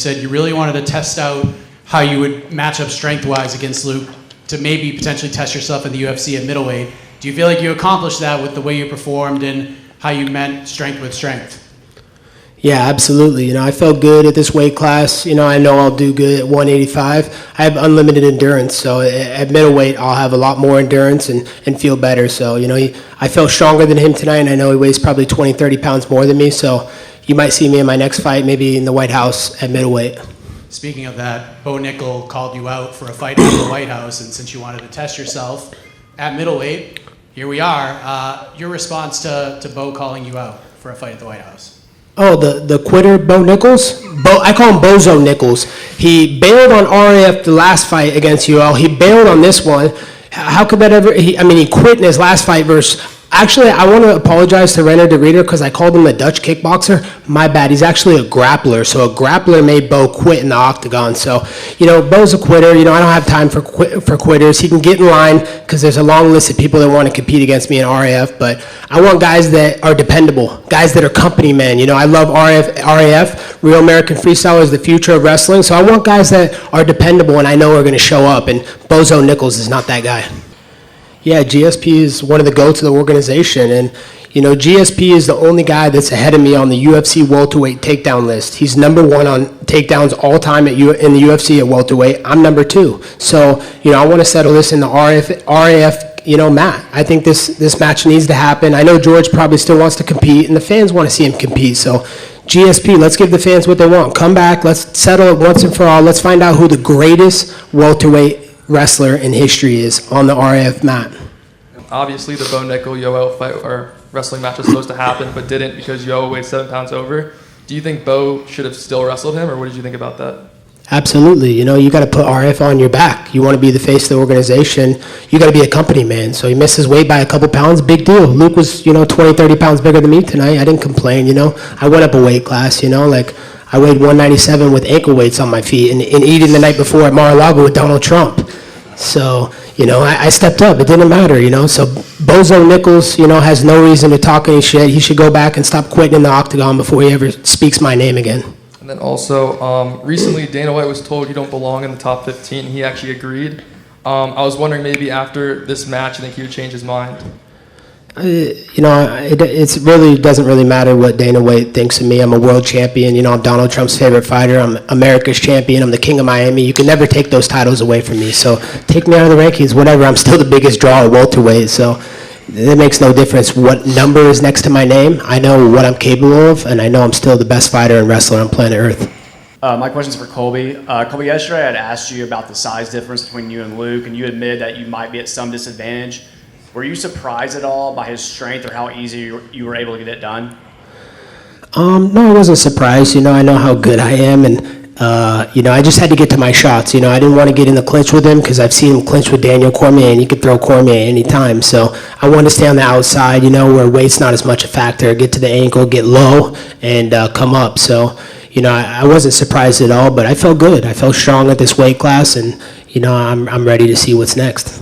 said you really wanted to test out how you would match up strength-wise against Luke to maybe potentially test yourself in the UFC at middleweight. Do you feel like you accomplished that with the way you performed and how you met strength with strength? Yeah, absolutely. I felt good at this weight class. I know I'll do good at 185. I have unlimited endurance, so at middleweight I'll have a lot more endurance and feel better. So, I felt stronger than him tonight, and I know he weighs probably 20, 30 pounds more than me, so you might see me in my next fight, maybe in the White House at middleweight. Speaking of that, Bo Nickel called you out for a fight at the White House, and since you wanted to test yourself at middleweight, here we are. Your response to Bo calling you out for a fight at the White House? Oh, the quitter, Bo Nichols? I call him Bozo Nichols. He bailed on RAF the last fight against UL. He bailed on this one. How could that ever... He quit in his last fight versus... Actually, I want to apologize to Renner de Reader because I called him a Dutch kickboxer. My bad. He's actually a grappler. So a grappler made Bo quit in the octagon. So, Bo's a quitter. I don't have time for quitters. He can get in line because there's a long list of people that want to compete against me in RAF. But I want guys that are dependable, guys that are company men. I love RAF. Real American Freestyle is the future of wrestling. So I want guys that are dependable and I know are going to show up. And Bozo Nichols is not that guy. Yeah, GSP is one of the goats of the organization, and GSP is the only guy that's ahead of me on the UFC welterweight takedown list. He's number one on takedowns all time in the UFC at welterweight. I'm number 2. So, I want to settle this in the RAF mat. I think this match needs to happen. I know George probably still wants to compete, and the fans want to see him compete. So, GSP, let's give the fans what they want. Come back, let's settle it once and for all. Let's find out who the greatest welterweight wrestler in history is on the RAF mat. Obviously, the Bo Nickel Yoel fight or wrestling match was supposed to happen, but didn't because Yoel weighed 7 pounds over. Do you think Bo should have still wrestled him, or what did you think about that? Absolutely. You got to put RF on your back. You want to be the face of the organization. You got to be a company man. So he missed his weight by a couple pounds. Big deal. Luke was, 20, 30 pounds bigger than me tonight. I didn't complain, I went up a weight class, I weighed 197 with ankle weights on my feet and eating the night before at Mar-a-Lago with Donald Trump. So, I stepped up. It didn't matter, So Bozo Nichols, has no reason to talk any shit. He should go back and stop quitting in the octagon before he ever speaks my name again. And then also, recently Dana White was told you don't belong in the top 15. He actually agreed. I was wondering maybe after this match, you think he would change his mind? It really doesn't really matter what Dana White thinks of me. I'm a world champion. I'm Donald Trump's favorite fighter. I'm America's champion. I'm the king of Miami. You can never take those titles away from me. So take me out of the rankings, whatever. I'm still the biggest draw at welterweight. So it makes no difference what number is next to my name. I know what I'm capable of, and I know I'm still the best fighter and wrestler on planet Earth. My question's for Colby. Colby, yesterday I had asked you about the size difference between you and Luke, and you admitted that you might be at some disadvantage. Were you surprised at all by his strength or how easy you were able to get it done? No, I wasn't surprised. I know how good I am, and I just had to get to my shots. I didn't want to get in the clinch with him because I've seen him clinch with Daniel Cormier, and he could throw Cormier any time. So I wanted to stay on the outside, where weight's not as much a factor. Get to the ankle, get low, and come up. So, I wasn't surprised at all, but I felt good. I felt strong at this weight class, and I'm ready to see what's next.